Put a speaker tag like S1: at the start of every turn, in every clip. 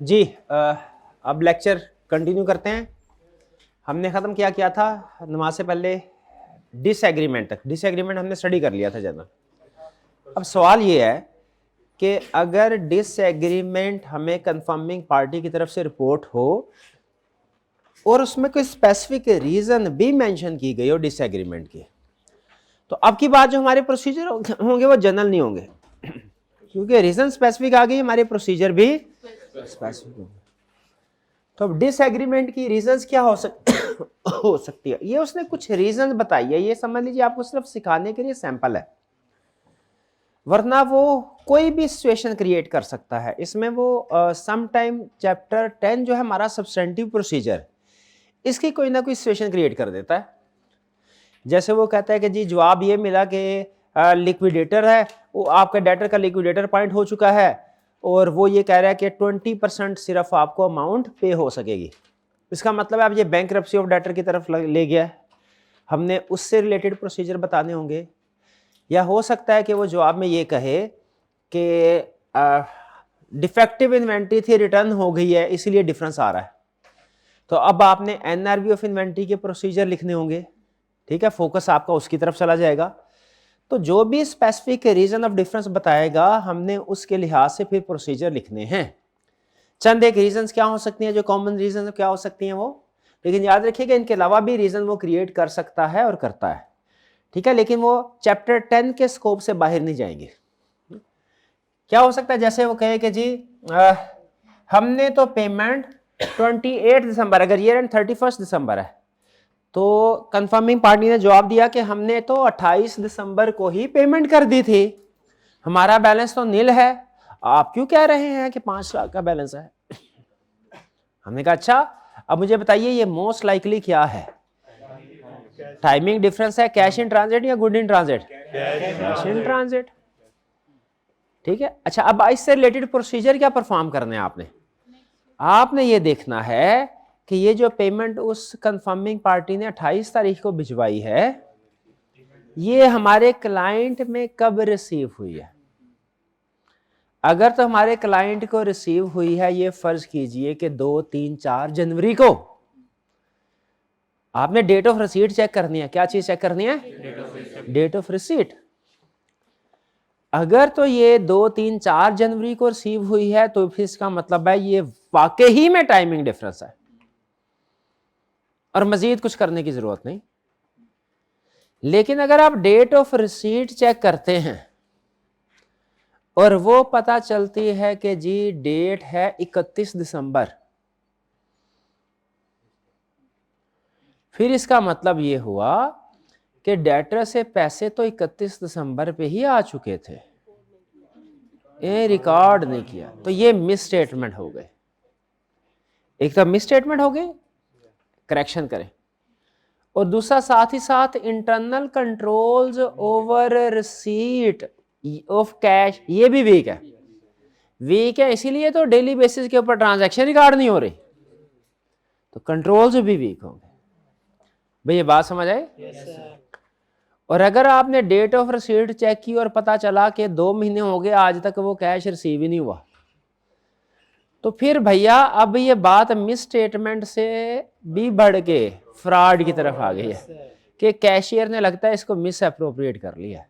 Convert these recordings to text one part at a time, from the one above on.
S1: जी अब lecture continue करते हैं। हमने ख़त्म किया था नमाज से पहले डिसएग्रीमेंट तक। डिसएग्रीमेंट हमने स्टडी कर लिया था ज़्यादा। अब सवाल ये है कि अगर डिसएग्रीमेंट हमें कंफर्मिंग पार्टी की तरफ से रिपोर्ट हो और उसमें कोई स्पेसिफिक रीज़न भी मेंशन की गई हो डिसएग्रीमेंट की, तो अब की बात जो हमारे प्रोसीजर होंगे वो जनरल नहीं होंगे, क्योंकि रीज़न स्पेसिफिक आ गई, हमारे प्रोसीजर भी स्पेसिफिक होंगे। तो अब डिसएग्रीमेंट की रीजंस क्या हो सकती है, ये उसने कुछ रीजंस बताई है। ये समझ लीजिए आपको सिर्फ सिखाने के लिए सैंपल है, वरना वो कोई भी सिचुएशन क्रिएट कर सकता है। इसमें वो सम टाइम चैप्टर 10 जो है हमारा सब्सटेंटिव प्रोसीजर, इसकी कोई ना कोई सिचुएशन क्रिएट कर देता है। जैसे वो कहता है कि जी जवाब ये मिला कि लिक्विडेटर है, वो आपका डेटर का लिक्विडेटर पॉइंट हो चुका है और वो ये कह रहा है कि 20% सिर्फ आपको अमाउंट पे हो सकेगी। इसका मतलब है अब ये बैंक्रप्सी ऑफ डेटर की तरफ ले गया है, हमने उससे रिलेटेड प्रोसीजर बताने होंगे। या हो सकता है कि वो जवाब में ये कहे कि डिफेक्टिव इन्वेंट्री थी, रिटर्न हो गई है, इसीलिए डिफरेंस आ रहा है। तो अब आपने एनआरवी ऑफ इन्वेंट्री के प्रोसीजर लिखने होंगे, ठीक है, फोकस आपका उसकी तरफ चला जाएगा। तो जो भी स्पेसिफिक रीजन ऑफ डिफरेंस बताएगा हमने उसके लिहाज से फिर प्रोसीजर लिखने हैं। चंद एक रीजंस क्या हो सकती हैं, जो कॉमन रीजन क्या हो सकती हैं वो, लेकिन याद रखिएगा इनके अलावा भी रीजन वो क्रिएट कर सकता है और करता है, ठीक है, लेकिन वो चैप्टर 10 के स्कोप से बाहर नहीं जाएंगे। क्या हो सकता है, जैसे वो कहे कि जी हमने तो पेमेंट 28 दिसंबर, अगर ईयर एंड 31 दिसंबर है तो कंफर्मिंग पार्टी ने जवाब दिया कि हमने तो 28 दिसंबर को ही पेमेंट कर दी थी, हमारा बैलेंस तो नील है, आप क्यों कह रहे हैं कि 5 लाख का बैलेंस है। हमने कहा अच्छा, अब मुझे बताइए ये मोस्ट लाइकली क्या है, टाइमिंग डिफरेंस है, कैश इन ट्रांजिट या good in transit? Cash in transit, ठीक है। अच्छा, अब इससे रिलेटेड प्रोसीजर क्या परफॉर्म करने हैं आपने ये देखना है कि ये जो पेमेंट उस कंफर्मिंग पार्टी ने 28 तारीख को भिजवाई है, ये हमारे क्लाइंट में कब रिसीव हुई है। अगर तो हमारे क्लाइंट को रिसीव हुई है, ये फर्ज कीजिए कि 2, 3, 4 जनवरी को, आपने डेट ऑफ रिसीट चेक करनी है। क्या चीज चेक करनी है? Date of receipt. अगर तो ये 2, 3, 4 जनवरी को रिसीव हुई है तो फिर इसका मतलब है ये वाकई ही में टाइमिंग डिफरेंस है और मजीद कुछ करने की जरूरत नहीं। लेकिन अगर आप डेट ऑफ रिसीट चेक करते हैं और वो पता चलती है कि जी डेट है 31 दिसंबर, फिर इसका मतलब ये हुआ कि डेटर से पैसे तो 31 दिसंबर पे ही आ चुके थे, ये रिकॉर्ड नहीं किया, तो ये मिस स्टेटमेंट हो गए। एक तो मिस स्टेटमेंट हो गए, करेक्शन करें, और दूसरा साथ ही साथ internal controls over receipt of cash, ये भी वीक है, इसीलिए तो डेली बेसिस के ऊपर ट्रांजैक्शन रिकॉर्ड नहीं हो रही, तो कंट्रोल्स भी वीक होंगे। भाई ये बात समझ आए? और अगर आपने डेट ऑफ रिसीट चेक की और पता चला कि 2 महीने हो गए आज तक वो कैश रिसीव ही नहीं हुआ, तो फिर भैया अब ये बात मिस स्टेटमेंट से भी बढ़ के फ्रॉड की तरफ आ गई है कि कैशियर ने लगता है इसको मिस अप्रोप्रिएट कर लिया है।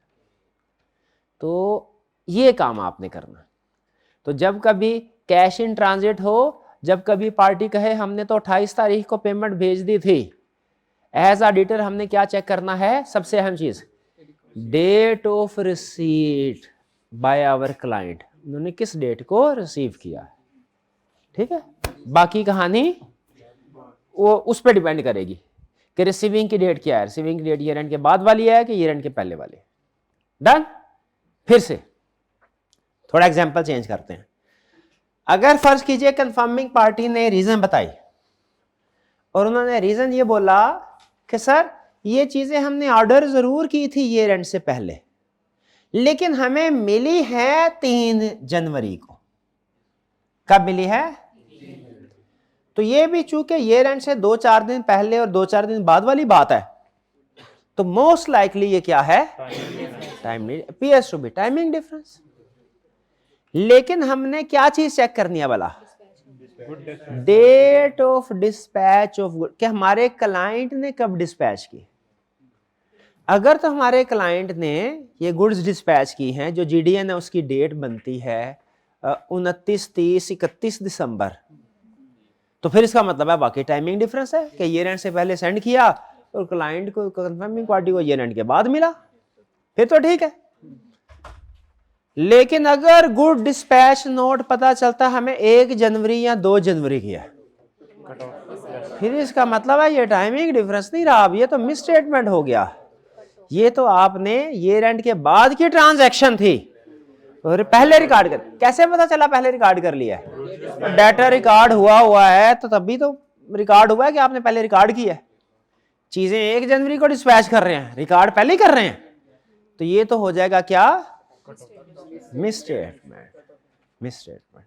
S1: तो ये काम आपने करना। तो जब कभी कैश इन ट्रांजिट हो, जब कभी पार्टी कहे हमने तो 28 तारीख को पेमेंट भेज दी थी, एज ऑडिटर हमने क्या चेक करना है? सबसे अहम चीज, date of receipt by our client, उन्होंने किस डेट को रिसीव किया है, ठीक है। बाकी कहानी वो उस पर डिपेंड करेगी कि रिसीविंग की डेट क्या है, रिसीविंग की डेट ईयर एंड के बाद वाली है कि ईयर एंड के पहले वाली। डन। फिर से थोड़ा एग्जांपल चेंज करते हैं। अगर फर्ज कीजिए कंफर्मिंग पार्टी ने रीजन बताई और उन्होंने रीजन ये बोला कि सर ये चीजें हमने ऑर्डर जरूर की थी ईयर एंड से पहले, लेकिन हमें मिली है 3 जनवरी को। कब मिली है? तो ये भी चूंकि ईयर एंड से 2-4 दिन पहले और 2-4 दिन बाद वाली बात है, तो मोस्ट लाइकली ये क्या है? Timing appears to be timing difference. लेकिन हमने क्या चीज चेक करनी है भला? Date of dispatch of good, कि हमारे क्लाइंट ने कब डिस्पैच की। अगर तो हमारे क्लाइंट ने ये गुड्स डिस्पैच की हैं, जो जीडीएन है उसकी डेट बनती है 29, 30, 31 दिसंबर, तो फिर इसका मतलब है बाकी टाइमिंग डिफरेंस है कि ईयर एंड से पहले सेंड किया और क्लाइंट को, कंफर्मिंग पार्टी को ईयर एंड के बाद मिला, फिर तो ठीक है। लेकिन अगर गुड डिस्पैच नोट पता चलता हमें 1 जनवरी या 2 जनवरी की है, फिर इसका मतलब है ये टाइमिंग डिफरेंस नहीं रहा, अब ये तो मिस स्टेटमेंट हो गया। ये तो आपने ईयर एंड के बाद की ट्रांजैक्शन थी और पहले रिकॉर्ड कर, कैसे पता चला पहले रिकॉर्ड कर लिया है? डाटा रिकॉर्ड हुआ है तो तभी तो रिकॉर्ड हुआ है कि आपने पहले रिकॉर्ड किया है। चीजें 1 जनवरी को डिस्पैच कर रहे हैं, रिकॉर्ड पहले ही कर रहे हैं, तो ये तो हो जाएगा क्या? Miss statement. Miss statement.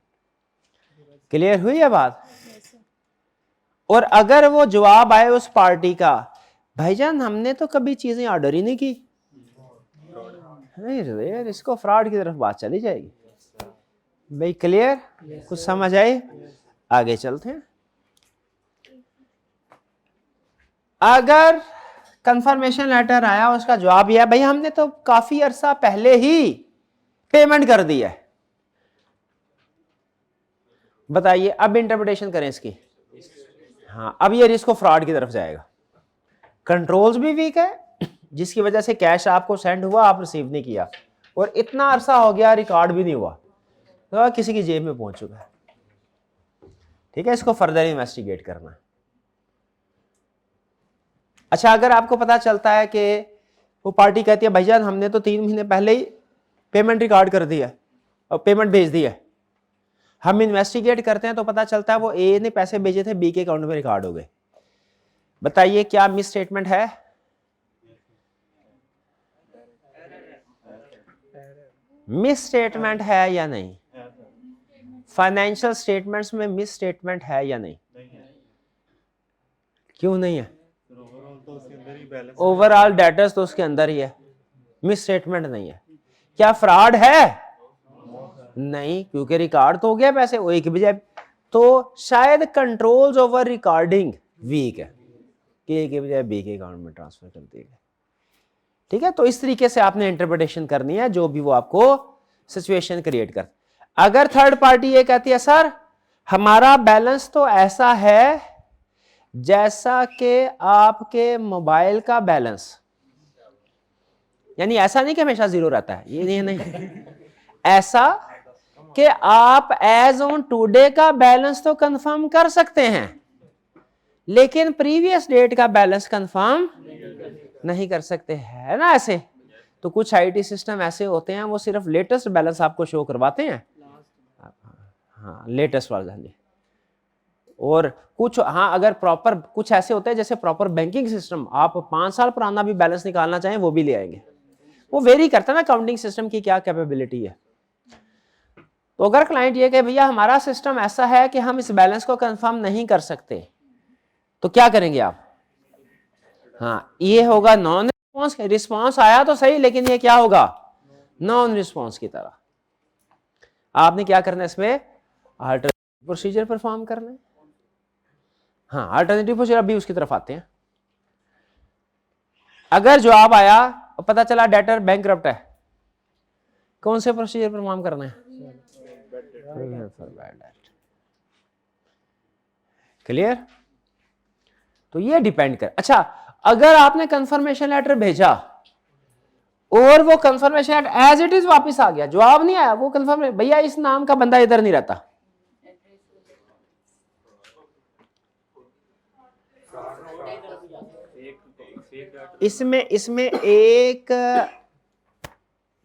S1: Clear हुई है बात? और अगर वो जवाब आए उस पार्टी का, भाईजान हमने तो कभी चीजें ऑर्डर ही नहीं की, नहीं यार, इसको फ्रॉड की तरफ बात चली जाएगी। भाई क्लियर? कुछ समझ आए? आगे चलते हैं। अगर कंफर्मेशन लेटर आया, उसका जवाब यह है भाई हमने तो काफी अरसा पहले ही पेमेंट कर दी है, बताइए अब इंटरप्रिटेशन करें इसकी। हाँ, अब ये रिस्क ऑफ फ्रॉड की तरफ जाएगा। कंट्रोल्स भी वीक है, जिसकी वजह से कैश आपको सेंड हुआ, आप रिसीव नहीं किया, और इतना अरसा हो गया रिकॉर्ड भी नहीं हुआ, तो किसी की जेब में पहुंच चुका है। ठीक है, इसको फर्दर इन्वेस्टिगेट करना है। अच्छा, अगर आपको पता चलता है कि वो पार्टी कहती है भाईजान हमने तो 3 महीने पहले ही पेमेंट रिकॉर्ड कर दी है और पेमेंट भेज दी है, हम इन्वेस्टिगेट करते हैं तो पता चलता है वो ए ने पैसे भेजे थे, बी के अकाउंट में रिकॉर्ड हो गए, बताइए क्या मिस स्टेटमेंट है? मिस स्टेटमेंट है या नहीं? फाइनेंशियल स्टेटमेंट्स में मिस स्टेटमेंट है या नहीं? क्यों नहीं है? ओवरऑल डेटर्स तो उसके अंदर ही है, मिस स्टेटमेंट नहीं है। क्या फ्रॉड है? नहीं, क्योंकि रिकॉर्ड तो हो गया पैसे, वो एक बजाय, तो शायद कंट्रोल्स ओवर रिकॉर्डिंग वीक है कि ए के बजाय बी के अकाउंट में ट्रांसफर कर दिए गए। ठीक है, तो इस तरीके से आपने इंटरप्रिटेशन करनी है जो भी वो आपको सिचुएशन क्रिएट कर। अगर थर्ड पार्टी ये कहती है सर हमारा बैलेंस तो ऐसा है जैसा कि आपके मोबाइल का बैलेंस, यानी ऐसा नहीं कि हमेशा जीरो रहता है, ये नहीं ऐसा कि आप एज ऑन टुडे का बैलेंस तो कंफर्म कर सकते हैं लेकिन प्रीवियस डेट का बैलेंस कंफर्म नहीं कर सकते, है ना ऐसे। तो कुछ आईटी सिस्टम ऐसे होते हैं वो सिर्फ लेटेस्ट बैलेंस आपको शो करवाते हैं, हाँ लेटेस्ट वर्जन, और कुछ हाँ अगर प्रॉपर कुछ ऐसे होते हैं जैसे प्रॉपर बैंकिंग सिस्टम, आप 5 साल पुराना भी बैलेंस निकालना चाहें वो भी ले आएंगे, वो वेरी करता है ना अकाउंटिंग सिस्टम की क्या कैपेबिलिटी है। तो अगर क्लाइंट ये कहे भैया हमारा सिस्टम ऐसा है कि हम इस बैलेंस को कंफर्म नहीं कर सकते, तो क्या करेंगे आप? हाँ, ये होगा नॉन रिस्पॉन्स। रिस्पॉन्स आया तो सही लेकिन ये क्या होगा? नॉन रिस्पॉन्स की तरह। आपने क्या करना है इसमें? अल्टरनेटिव प्रोसीजर परफॉर्म करना है। हाँ, अल्टरनेटिव प्रोसीजर अभी उसकी तरफ आते हैं। अगर जवाब आया और पता चला डेटर बैंकरप्ट है, कौन से प्रोसीजर परफॉर्म करना है? क्लियर? तो ये डिपेंड कर। अच्छा, अगर आपने कंफर्मेशन लेटर भेजा और वो confirmation letter as it is वापस आ गया, जवाब नहीं आया, वो कंफर्म भैया इस नाम का बंदा इधर नहीं रहता, इसमें एक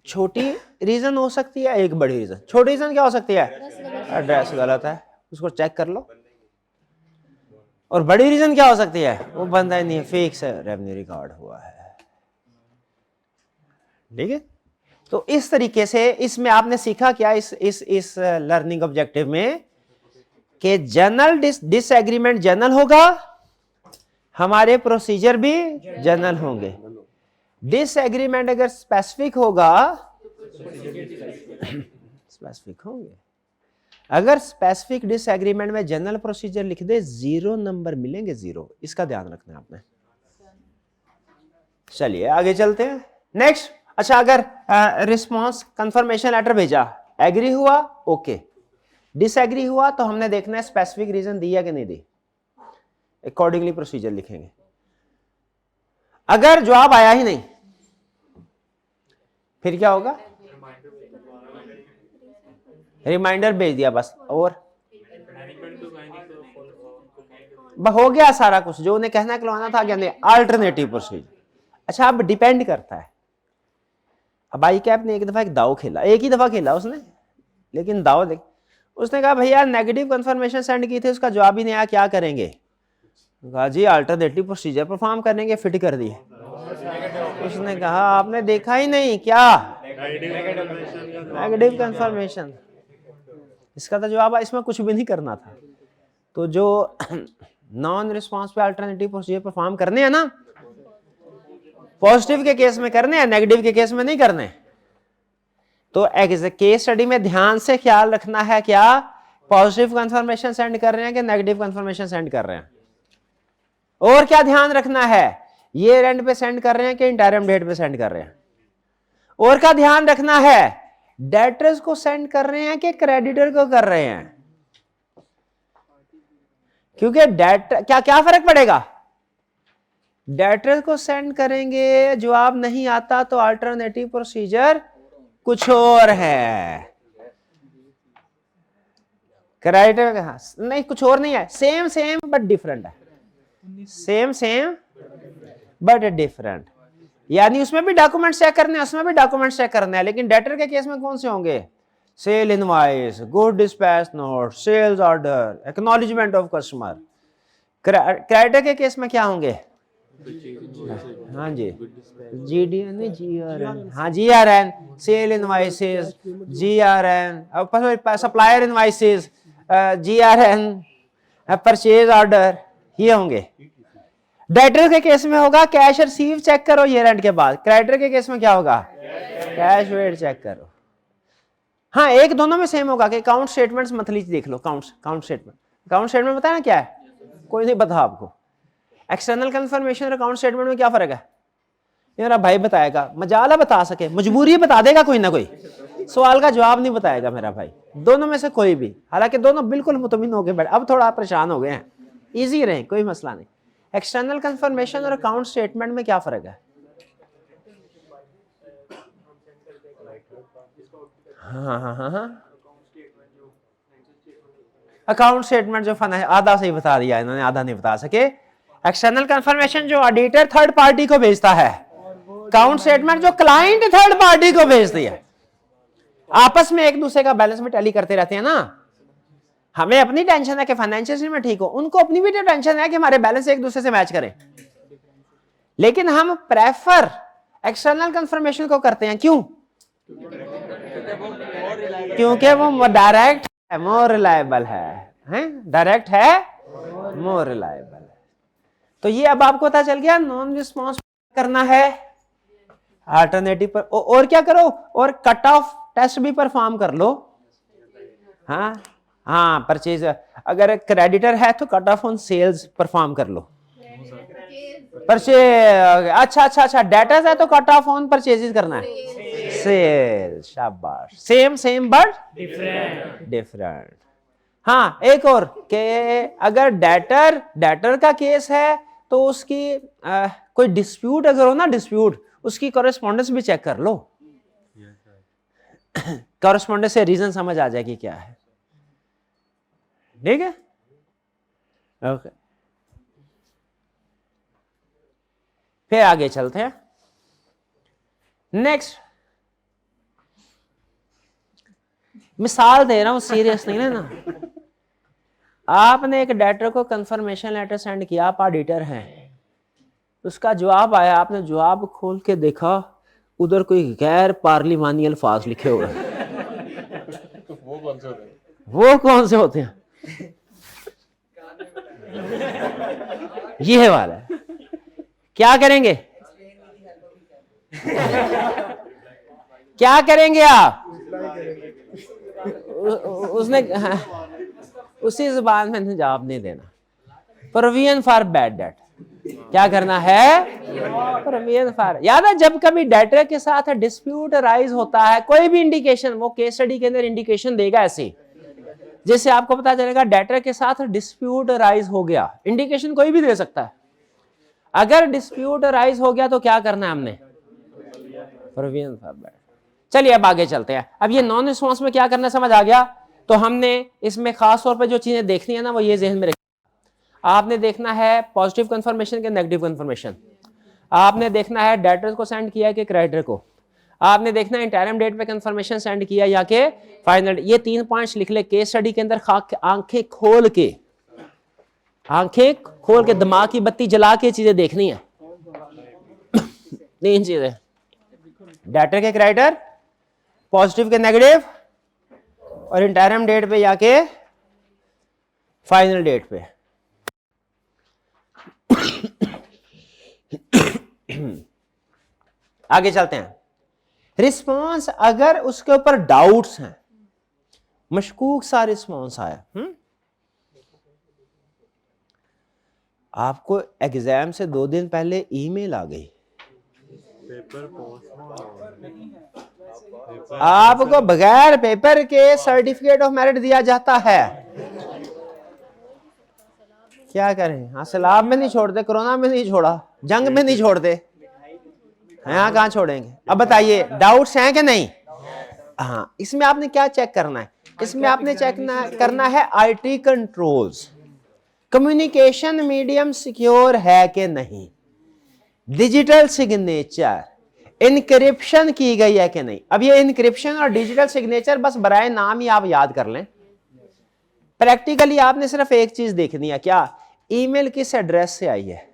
S1: छोटी रीजन हो सकती है, एक बड़ी रीजन। छोटी रीजन क्या हो सकती है? एड्रेस गलत है, उसको चेक कर लो। और बड़ी रीजन क्या हो सकती है? वो बंदा नहीं है, फेक से रेवेन्यू रिकॉर्ड हुआ है। ठीक है, तो इस तरीके से इसमें आपने सीखा क्या इस लर्निंग ऑब्जेक्टिव में कि जनरल डिसएग्रीमेंट जनरल होगा, हमारे प्रोसीजर भी जनरल होंगे। डिसएग्रीमेंट अगर स्पेसिफिक होगा स्पेसिफिक होंगे। अगर स्पेसिफिक डिसएग्रीमेंट में जनरल प्रोसीजर लिख दे 0 नंबर मिलेंगे, 0। इसका ध्यान रखना है आपने। चलिए आगे चलते हैं। नेक्स्ट, अच्छा अगर रिस्पॉन्स कंफर्मेशन लेटर भेजा, एग्री हुआ, ओके, डिसएग्री हुआ तो हमने देखना है स्पेसिफिक रीजन दिया कि नहीं दी, अकॉर्डिंगली प्रोसीजर लिखेंगे। अगर जवाब आया ही नहीं फिर क्या होगा, रिमाइंडर भेज दिया बस, और हो गया सारा कुछ जो उन्हें कहना कहलाना था क्या नहीं, अल्टरनेटिव प्रोसीजर। अच्छा अब डिपेंड करता है, अब आई कैप ने एक दफा एक दाव खेला, एक ही दफा खेला उसने, लेकिन दाव देख, उसने कहा भैया नेगेटिव कंफर्मेशन सेंड की थी, उसका जवाब ही नहीं आया, क्या करेंगे? कहा जी अल्टरनेटिव प्रोसीजर परफॉर्म करेंगे, फिट कर दिए। उसने कहा आपने देखा ही नहीं क्या, नेगेटिव कंफर्मेशन, इसका तो जवाब इसमें कुछ भी नहीं करना था। तो जो नॉन रिस्पॉन्स पे अल्टरनेटिव प्रोसीजर परफॉर्म करने हैं ना, पॉजिटिव के केस में करने हैं, नेगेटिव के केस में नहीं करने। तो केस स्टडी में ध्यान से ख्याल रखना है, क्या पॉजिटिव कंफर्मेशन सेंड कर रहे हैं कि नेगेटिव कंफर्मेशन सेंड कर रहे हैं, और क्या ध्यान रखना है, ये एंड पे सेंड कर रहे हैं कि इंटरिम डेट पे सेंड कर रहे हैं, और क्या ध्यान रखना है, डेटर्स को सेंड कर रहे हैं कि क्रेडिटर को कर रहे हैं। क्योंकि क्या क्या फर्क पड़ेगा, डेटर्स को सेंड करेंगे, जवाब नहीं आता तो अल्टरनेटिव प्रोसीजर कुछ और है, क्रेडिटर नहीं, कुछ और नहीं है, सेम सेम बट डिफरेंट है, सेम सेम बट डिफरेंट। यानी उसमें भी डॉक्यूमेंट चेक करने हैं, उसमें भी डॉक्यूमेंट चेक करने हैं, लेकिन डेटर के केस में कौन से होंगे, sale invoice, good dispatch note, sales order, acknowledgement of customer. Creditor के केस में क्या होंगे, हाँ जी जीडी नहीं जीआरएन, हाँ GRN, sale invoices, GRN, supplier invoices, GRN, purchase order, ये होंगे। डेटर के केस में होगा कैश रिसीव चेक करो ईयर एंड के बाद, क्रेडिटर के केस में क्या होगा, कैश वेट चेक करो। हाँ एक दोनों में सेम होगा कि अकाउंट स्टेटमेंट्स मंथली देख लो, अकाउंट स्टेटमेंट बताया ना क्या है, कोई नहीं पता आपको। एक्सटर्नल कंफर्मेशन और अकाउंट स्टेटमेंट में क्या फर्क है, ये मेरा भाई बताएगा, मजाला बता सके, मजबूरी बता देगा कोई ना कोई, सवाल का जवाब नहीं बताएगा मेरा भाई, दोनों में से कोई भी। हालांकि दोनों बिल्कुल मुतमिन हो गए, बट अब थोड़ा परेशान हो गए हैं, इजी रहे, कोई मसला नहीं। एक्सटर्नल कंफर्मेशन और अकाउंट स्टेटमेंट में क्या फर्क है, हाँ अकाउंट स्टेटमेंट जो फन है, आधा सही बता दिया इन्होंने, आधा नहीं बता सके। एक्सटर्नल कंफर्मेशन जो ऑडिटर थर्ड पार्टी को भेजता है, अकाउंट स्टेटमेंट जो क्लाइंट थर्ड पार्टी को भेजती है। आपस में एक दूसरे का बैलेंस में टैली करते रहते हैं ना, हमें अपनी टेंशन है कि फाइनेंशियल में ठीक हो, उनको अपनी भी तो टेंशन है कि हमारे बैलेंस एक दूसरे से मैच करें, लेकिन हम प्रेफर एक्सटर्नल कंफर्मेशन को करते हैं, क्यों, क्योंकि वो डायरेक्ट है, मोर रिलायबल है, डायरेक्ट है, मोर रिलायबल है। तो ये अब आपको पता चल गया, नॉन रिस्पॉन्स करना है अल्टरनेटिव पर, और क्या करो, और कट ऑफ टेस्ट भी परफॉर्म कर लो। हाँ परचेज, अगर क्रेडिटर है तो cut off on cells perform कर लो, परचेज, अच्छा डेटर्स है तो कट ऑफ ऑन परचेजेस करना है, सेल्स, शाबाश, सेम सेम बट डिफरेंट। हाँ एक और के, अगर डेटर का केस है तो उसकी कोई डिस्प्यूट अगर हो ना, डिस्प्यूट, उसकी कॉरेस्पॉन्डेंस भी चेक कर लो, कॉरेस्पॉन्डेंस से रीजन समझ आ जाएगी क्या है, ठीक है, ओके। फिर आगे चलते हैं। नेक्स्ट मिसाल दे रहा हूं, सीरियस नहीं लेना। आपने एक डेटर को कंफर्मेशन लेटर सेंड किया, आप ऑडिटर हैं, उसका जवाब आया, आपने जवाब खोल के देखा, उधर कोई गैर पार्लिमानी अल्फाज लिखे हुए हैं। वो कौन से होते हैं, ये वाला है। क्या करेंगे, क्या करेंगे आप, उसने उसी जुबान में जवाब नहीं देना। प्रोविजन फॉर बैड डेट, क्या करना है? Provision for. याद है जब कभी डेटर के साथ डिस्प्यूट अराइज होता है, कोई भी इंडिकेशन, वो केस स्टडी के अंदर इंडिकेशन देगा ऐसे, जैसे आपको पता चलेगा डेटर के साथ डिस्प्यूट अराइज हो गया, इंडिकेशन कोई भी दे सकता है। अगर डिस्प्यूट अराइज हो गया तो क्या करना है हमने? Provision for bad. चलिए अब आगे चलते हैं। अब ये नॉन रिस्पॉन्स में क्या करना समझ आ गया। तो हमने इसमें खास तौर पे जो चीजें देखनी है ना, वो ये ज़हन में रखिए। आपने देखना है पॉजिटिव कंफर्मेशन के नेगेटिव कंफर्मेशन, आपने देखना है डेटर को सेंड किया कि क्रेडिटर को, आपने देखना है इंटरिम डेट पे कंफर्मेशन सेंड किया या के फाइनल। ये 3 पॉइंट्स लिख ले केस स्टडी के अंदर। आंखें खोल के, आंखें खोल के दिमाग की बत्ती जला के चीजें देखनी है। 3 चीजें, डेटर के क्रेडिटर, पॉजिटिव के नेगेटिव, और इंटरिम डेट पे या के फाइनल डेट पे। आगे चलते हैं। रिस्पॉन्स अगर उसके ऊपर डाउट्स हैं, मशकूक सा रिस्पॉन्स आया, आपको एग्जाम से 2 दिन पहले ईमेल आ गई, आपको बगैर पेपर के सर्टिफिकेट ऑफ मेरिट दिया जाता है, क्या करें? हाँ, सैलाब में नहीं छोड़ते, कोरोना में नहीं छोड़ा, जंग में नहीं छोड़ते, यहाँ कहाँ छोड़ेंगे? अब बताइए डाउट्स हैं कि नहीं? हाँ, इसमें आपने क्या चेक करना है? इसमें आपने चेक करना है IT controls, communication medium secure है कि नहीं, डिजिटल सिग्नेचर, इनक्रिप्शन की गई है कि नहीं। अब ये इनक्रिप्शन और डिजिटल सिग्नेचर बस बराए नाम ही आप याद कर लें। प्रैक्टिकली आपने सिर्फ एक चीज देखनी है, क्या? ईमेल किस एड्रेस से आई है।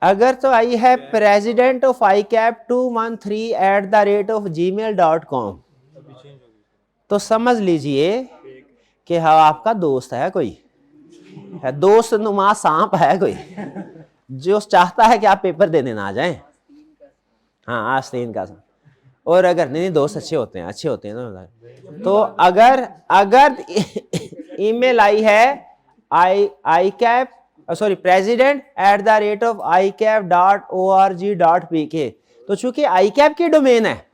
S1: अगर तो आई है president of ICAP 213@gmail.com, तो समझ लीजिए कि हाँ आपका दोस्त है, कोई है, दोस्त नुमा सांप है कोई, जो चाहता है कि आप पेपर देने ना आ जाएं। हाँ, आस्तीन का सांप। और अगर नहीं, दोस्त अच्छे होते हैं, अच्छे होते हैं ना। तो अगर ईमेल आई है ICAP president@icap.org.pk, तो चूंकि ICAP की डोमेन है,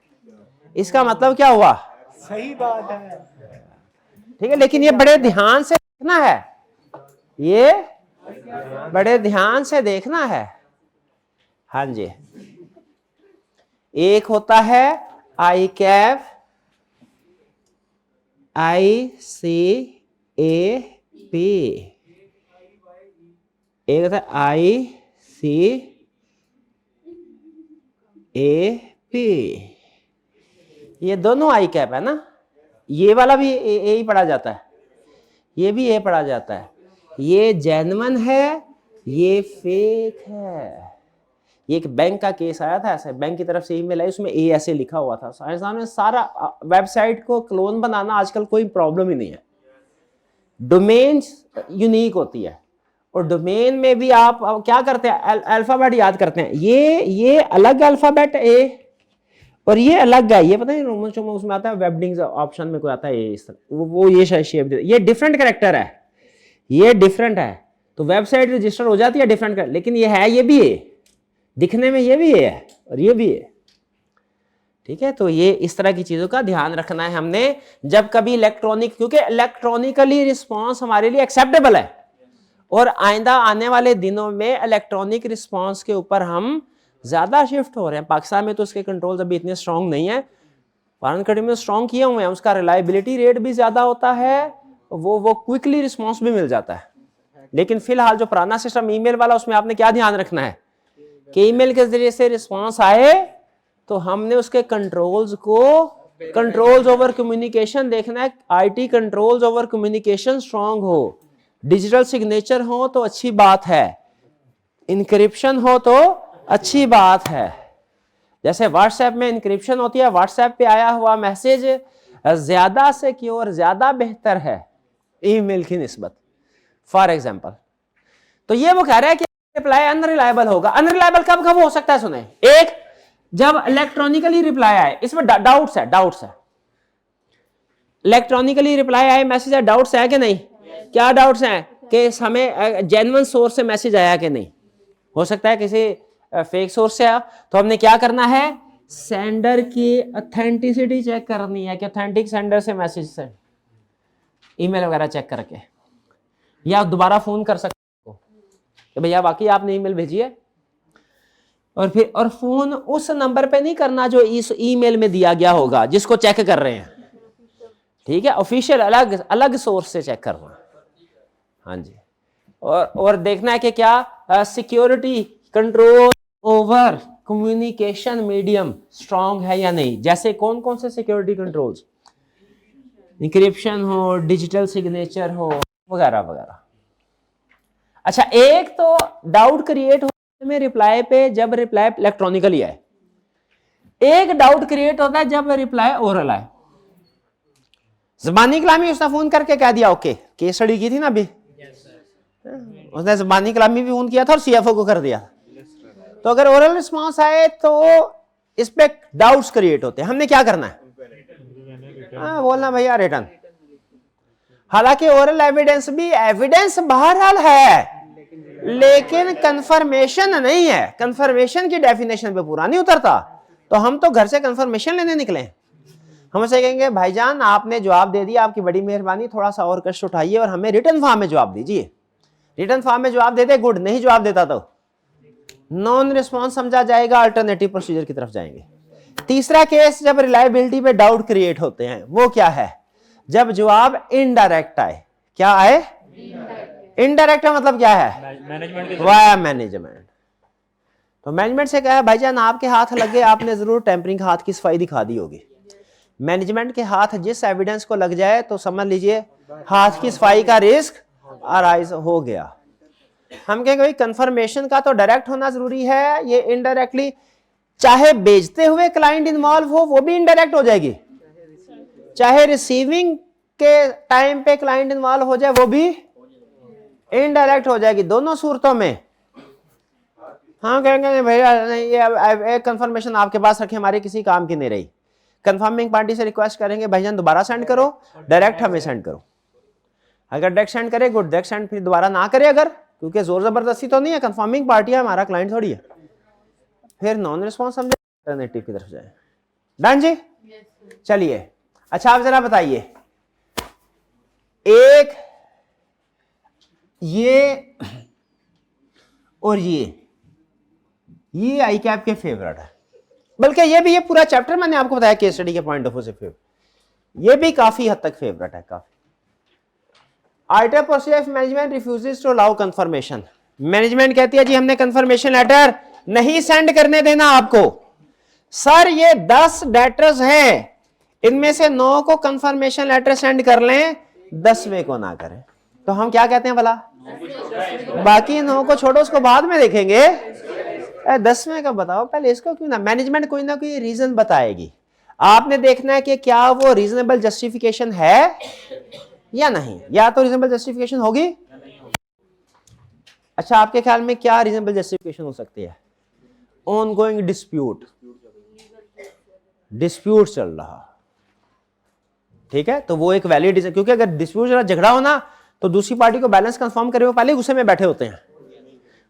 S1: इसका मतलब क्या हुआ?
S2: सही बात है,
S1: ठीक है। लेकिन ये बड़े ध्यान से देखना है, ये बड़े ध्यान से देखना है। हाँ जी, एक होता है ICAP, ICAP, एक होता है ICAP। ये दोनों ICAP है ना, ये वाला भी ए ही पढ़ा जाता है, ये भी ए पढ़ा जाता है। ये जेन्युइन है, ये फेक है। ये एक बैंक का केस आया था, ऐसे बैंक की तरफ से ईमेल आई, उसमें ए ऐसे लिखा हुआ था। साइंसदान में सारा वेबसाइट को क्लोन बनाना आजकल कोई प्रॉब्लम ही नहीं है, डोमेन यूनिक होती है। और डोमेन में भी आप क्या करते हैं? अल्फाबेट याद करते हैं। ये अलग अल्फाबेट ए और ये अलग है, ये पता है रोमन चोमन उसमें आता है, वेबडिंग्स ऑप्शन में कोई आता है इस तरह, वो ये शायद शेप, ये डिफरेंट कैरेक्टर है, ये डिफरेंट है, तो वेबसाइट रजिस्टर हो जाती है डिफरेंट कर। लेकिन ये है, ये भी है, दिखने में ये भी है और ये भी है। ठीक है, तो ये इस तरह की चीजों का ध्यान रखना है हमने जब कभी इलेक्ट्रॉनिक, क्योंकि इलेक्ट्रॉनिकली रिस्पॉन्स हमारे लिए एक्सेप्टेबल है, और आइंदा आने वाले दिनों में इलेक्ट्रॉनिक रिस्पॉन्स के ऊपर हम ज्यादा शिफ्ट हो रहे हैं। पाकिस्तान में तो उसके कंट्रोल्स अभी इतने स्ट्रांग नहीं है, फॉरेन कंट्री में स्ट्रांग किए हुए हैं, उसका रिलायबिलिटी रेट भी ज्यादा होता है, वो क्विकली रिस्पॉन्स भी मिल जाता है। लेकिन फिलहाल जो पुराना सिस्टम ईमेल वाला, उसमें आपने क्या ध्यान रखना है कि ईमेल के जरिए से रिस्पॉन्स आए तो हमने उसके कंट्रोल्स ओवर कम्युनिकेशन देखना है। IT controls over communication strong हो, डिजिटल सिग्नेचर हो तो अच्छी बात है, इनक्रिप्शन हो तो अच्छी बात है। जैसे व्हाट्सएप में इनक्रिप्शन होती है, व्हाट्सएप पे आया हुआ मैसेज ज्यादा सिक्योर, ज्यादा बेहतर है ईमेल की निस्बत, फॉर एग्जांपल। तो ये वो कह रहा है कि रिप्लाई अनरिलायबल होगा। अनरिलायबल कब कब हो सकता है? सुने, एक, जब इलेक्ट्रॉनिकली रिप्लाई आए, इसमें डाउट्स है, इलेक्ट्रॉनिकली रिप्लाई आए, मैसेज है, डाउट्स है कि नहीं? क्या डाउट्स हैं कि हमें जेन्युइन सोर्स से मैसेज आया कि नहीं? हो सकता है किसी फेक सोर्स से आया, तो हमने क्या करना है, सेंडर की ऑथेंटिसिटी चेक करनी है कि ऑथेंटिक सेंडर से मैसेज से ईमेल वगैरह चेक करके, या दोबारा फोन कर सकते हो कि भैया वाकई आपने ईमेल भेजी है। और फोन उस नंबर पे नहीं करना जो इस ईमेल में दिया गया होगा जिसको चेक कर रहे हैं, ठीक है? ऑफिशियल अलग अलग सोर्स से चेक करना। हाँ जी। और देखना है कि क्या security control over communication medium strong है या नहीं। जैसे कौन कौन से सिक्योरिटी कंट्रोल्स, इंक्रिप्शन हो, डिजिटल सिग्नेचर हो, वगैरह वगैरह। अच्छा, एक तो डाउट क्रिएट होने में रिप्लाई पे जब रिप्लाई इलेक्ट्रॉनिकली आए, एक डाउट क्रिएट होता है जब रिप्लाई ओरल आए। ज़बानी कलामी उसने फोन करके कह दिया ओके, केस स्टडी की थी ना अभी, उसने ज़बानी कलामी भी फोन किया था और सीएफओ को कर दिया। तो अगर ओरल रिस्पॉन्स आए तो इस पे डाउट्स क्रिएट होते हैं, हमने क्या करना है, बोलना भैया रिटर्न। हालांकि ओरल एविडेंस भी एविडेंस बहरहाल है, लेकिन कंफर्मेशन नहीं है, कंफर्मेशन की डेफिनेशन पे पूरा नहीं उतरता। तो हम तो घर से कंफर्मेशन लेने निकले, हम उसे कहेंगे भाईजान आपने जवाब दे दिया, आपकी बड़ी मेहरबानी, थोड़ा सा और कष्ट उठाइए और हमें रिटर्न फॉर्म में जवाब दीजिए। रिटर्न फॉर्म में जवाब दे दे, गुड, नहीं जवाब देता तो नॉन रिस्पॉन्स समझा जाएगा, अल्टरनेटिव प्रोसीजर की तरफ जाएंगे। तीसरा केस जब रिलायबिलिटी पे डाउट क्रिएट होते हैं, वो क्या है, जब जवाब इनडायरेक्ट आए। क्या आए? इनडायरेक्ट मतलब क्या है, वाया मैनेजमेंट। तो मैनेजमेंट से कहा भाईजान आपके हाथ लगे, आपने जरूर टेम्परिंग हाथ की सफाई दिखा दी होगी। मैनेजमेंट के हाथ जिस एविडेंस को लग जाए तो समझ लीजिए हाथ की सफाई का रिस्क अराइज हो गया। हम कहेंगे भाई कंफर्मेशन का तो डायरेक्ट होना जरूरी है, ये इनडायरेक्टली चाहे भेजते हुए क्लाइंट इन्वॉल्व हो वो भी इनडायरेक्ट हो जाएगी, चाहे रिसीविंग के टाइम पे क्लाइंट इन्वॉल्व हो जाए वो भी इनडायरेक्ट हो जाएगी, दोनों सूरतों में। हम कहेंगे भैया नहीं, ये कंफर्मेशन आपके पास रखे, हमारे किसी काम की नहीं रही। कंफर्मिंग पार्टी से रिक्वेस्ट करेंगे भाईजान दोबारा सेंड करो, डायरेक्ट हमें सेंड करो। अगर डायरेक्ट सेंड करे गुड, डायरेक्ट सेंड फिर दोबारा ना करे अगर, क्योंकि जोर जबरदस्ती तो नहीं है, कंफर्मिंग पार्टी है, हमारा क्लाइंट थोड़ी है, फिर नॉन रिस्पॉन्स समझे, अल्टरनेटिव की तरफ जाए। डन जी? चलिए अच्छा आप जरा बताइए, एक ये और ये आई कैप के फेवरेट है, बल्कि ये भी, ये पूरा चैप्टर मैंने आपको बताया केस स्टडी के पॉइंट ऑफ व्यू से फेवरेट, ये भी काफी हद तक फेवरेट है। काफी item procedure management refuses to allow confirmation. Management कहती है जी हमने कंफर्मेशन लेटर नहीं सेंड करने देना आपको। सर ये 10 डेटर्स हैं, इनमें से 9 को कंफर्मेशन लेटर सेंड कर लें, 10वें को ना करें, तो हम क्या कहते हैं भला, बाकी 9 को छोड़ो, उसको बाद में देखेंगे, 10वें का बताओ पहले, इसको क्यों ना। मैनेजमेंट कोई ना कोई रीजन बताएगी, आपने देखना है कि क्या वो रीजनेबल जस्टिफिकेशन है या नहीं, या तो रीजनेबल जस्टिफिकेशन होगी। अच्छा आपके ख्याल में क्या रीजनेबल जस्टिफिकेशन हो सकती है? ऑनगोइंग डिस्प्यूट, डिस्प्यूट चल रहा, ठीक है, तो वो एक वैलिड रीजन, क्योंकि अगर डिस्प्यूट चल रहा, झगड़ा होना, तो दूसरी पार्टी को बैलेंस कंफर्म करे, वो पहले गुस्से में बैठे होते हैं,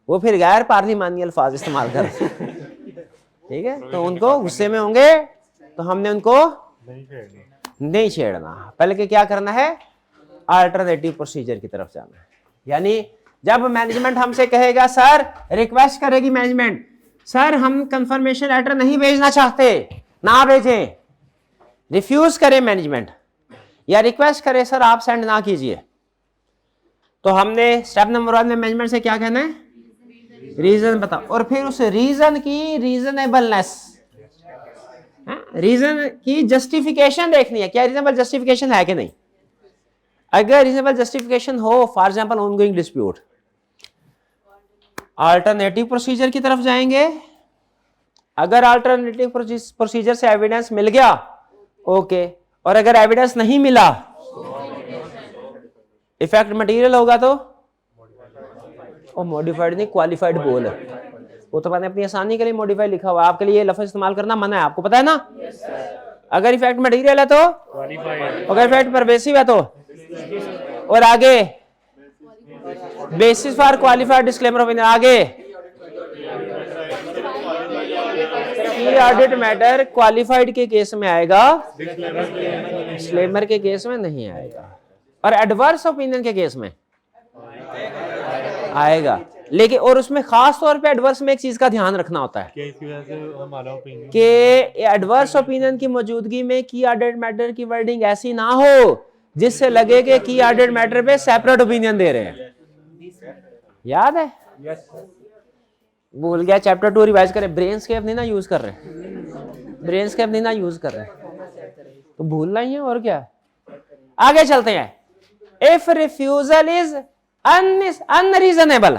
S1: वो फिर गैर पार्लिमानी अल्फाज इस्तेमाल कर ठीक है, तो उनको गुस्से में होंगे, तो हमने उनको नहीं छेड़ना, पहले के क्या करना है, अल्टरनेटिव प्रोसीजर की तरफ जाना है। यानी जब मैनेजमेंट हमसे कहेगा, सर रिक्वेस्ट करेगी मैनेजमेंट, सर हम कंफर्मेशन लेटर नहीं भेजना चाहते, ना भेजें, रिफ्यूज करे मैनेजमेंट या रिक्वेस्ट करे सर आप सेंड ना कीजिए, तो हमने स्टेप नंबर 1 में मैनेजमेंट से क्या कहना है, रीजन बताओ, और फिर उस रीजन की रीजनेबलनेस, रीजन की जस्टिफिकेशन देखनी है, क्या रीजनेबल जस्टिफिकेशन है कि नहीं। अगर रीजनेबल जस्टिफिकेशन हो, for example ongoing dispute, alternative procedure की तरफ जाएंगे। अगर अल्टरनेटिव प्रोसीजर से एविडेंस मिल गया ओके, और अगर एविडेंस नहीं मिला, इफेक्ट मटेरियल होगा तो मॉडिफाइड नहीं, क्वालिफाइड बोल है, वो तो मैंने अपनी आसानी के लिए मॉडिफाइड लिखा हुआ है, आपके लिए ये लफ्ज इस्तेमाल करना मना है, आपको पता है ना। अगर इफेक्ट मटेरियल है तो, अगर इफेक्ट परवेसिव है तो, और आगे basis for qualified disclaimer opinion, आगे की ऑडिट मैटर क्वालिफाइड के केस में आएगा, डिस्क्लेमर के केस में नहीं आएगा, और एडवर्स ओपिनियन के केस में आएगा। लेकिन और उसमें खास तौर पे एडवर्स में एक चीज का ध्यान रखना होता है कि एडवर्स ओपिनियन की मौजूदगी में की ऑडिट मैटर की वर्डिंग ऐसी ना हो जिससे लगे कि की ऑडिट मैटर पे सेपरेट ओपिनियन दे रहे हैं। याद है? भूल गया, चैप्टर 2 रिवाइज करें। ब्रेनस्केप नहीं ना यूज कर रहे, ब्रेनस्केप नहीं ना यूज कर रहे, तो भूलना ही है और क्या। आगे चलते हैं। इफ रिफ्यूजल इज अनरीजनेबल,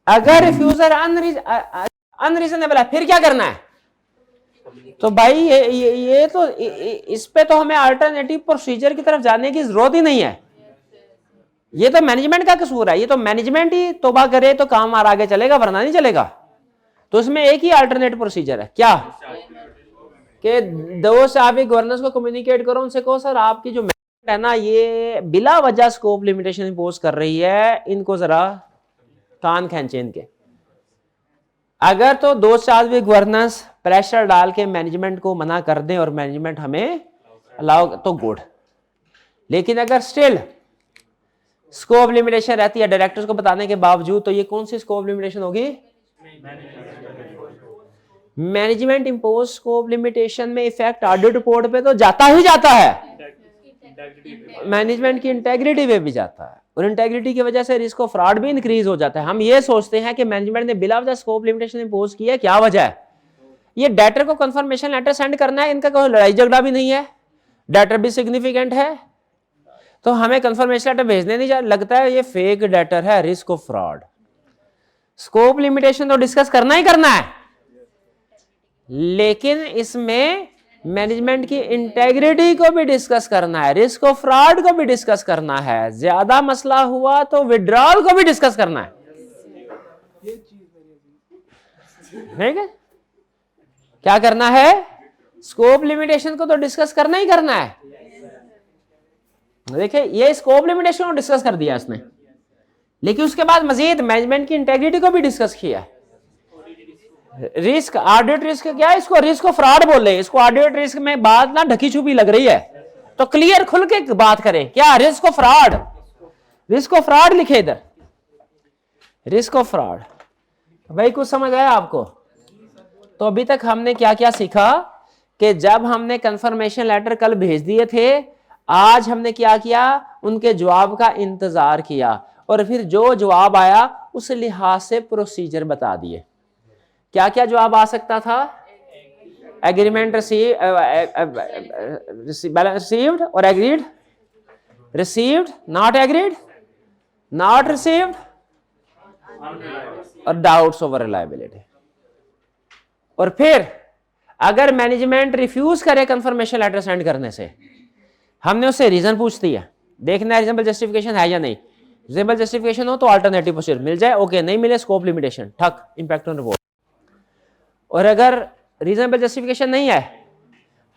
S1: अगर रिफ्यूजल अनरीजनेबल है फिर क्या करना है? तो भाई ये तो इस पे तो हमें अल्टरनेटिव प्रोसीजर की तरफ जाने की जरूरत ही नहीं है। ये तो मैनेजमेंट का कसूर है, ये तो मैनेजमेंट ही तौबा करे तो काम आगे चलेगा, वरना नहीं चलेगा। तो इसमें एक ही अल्टरनेट प्रोसीजर है, क्या कि दो साहब गवर्नेंस को कम्युनिकेट करो, उनसे कहो सर आपकी जो मैनेजमेंट है ना ये बिला वजह स्कोप लिमिटेशन इंपोज कर रही है, इनको जरा कान खींचे इनके। अगर तो दो साल भी गवर्नेंस प्रेशर डाल के मैनेजमेंट को मना कर दें और मैनेजमेंट हमें अलाउ तो गुड, लेकिन अगर स्टिल स्कोप लिमिटेशन रहती है डायरेक्टर्स को बताने के बावजूद, तो ये कौन सी स्कोप लिमिटेशन होगी? मैनेजमेंट इंपोज स्कोप लिमिटेशन में इफेक्ट ऑडिट रिपोर्ट पे तो जाता ही जाता है, मैनेजमेंट की इंटेग्रिटी पे भी जाता है, और इंटेग्रिटी की वजह से रिस्क ऑफ फ्रॉड भी इंक्रीज हो जाता है। हम ये सोचते हैं कि मैनेजमेंट ने बिला वजह स्कोप लिमिटेशन इंपोज किया है, क्या वजह है? ये डेटर को कंफर्मेशन लेटर सेंड करना है, इनका कोई लड़ाई झगड़ा भी नहीं है, डेटर भी सिग्निफिकेंट है, तो हमें कंफर्मेशन लेटर भेजने नहीं लगता है ये फेक डेटर है, risk of fraud. Scope limitation तो डिस्कस करना ही करना है, लेकिन इसमें मैनेजमेंट की इंटेग्रिटी को भी डिस्कस करना है, रिस्क ऑफ फ्रॉड को भी डिस्कस करना है, ज्यादा मसला हुआ तो विड्रॉल को भी डिस्कस करना है। ठीक है, क्या करना है? स्कोप लिमिटेशन को तो डिस्कस करना ही करना है। देखिए ये स्कोप लिमिटेशन को डिस्कस कर दिया इसने, लेकिन उसके बाद मजीद मैनेजमेंट की इंटेग्रिटी को भी डिस्कस किया। रिस्क, ऑडिट रिस्क क्या है? इसको रिस्क ऑफ फ्रॉड बोले, इसको ऑडिट रिस्क में बात ना ढकी छुपी लग रही है, तो क्लियर खुल के बात करें, क्या risk of fraud, risk of fraud लिखे इधर, रिस्क ऑफ फ्रॉड। भाई कुछ समझ आया आपको? तो अभी तक हमने क्या क्या सीखा कि जब हमने कंफर्मेशन लेटर कल भेज दिए थे, आज हमने क्या किया? उनके जवाब का इंतजार किया, और फिर जो जवाब आया उस लिहाज से प्रोसीजर बता दिए। क्या क्या जवाब आ सकता था? एग्रीमेंट रिसीव्ड और agreed, received, not agreed, not received, और डाउट्स ओवर रिलायबिलिटी। और फिर अगर मैनेजमेंट रिफ्यूज करे कंफर्मेशन लेटर सेंड करने से, हमने उससे रीजन पूछ दिया, देखना है रीजनेबल जस्टिफिकेशन है या नहीं। रीजनेबल जस्टिफिकेशन हो तो अल्टरनेटिव प्रोसीजर मिल जाए, ओके, नहीं मिले स्कोप लिमिटेशन, ठक, इंपैक्ट ऑन रिपोर्ट। और अगर रीजनेबल जस्टिफिकेशन नहीं है,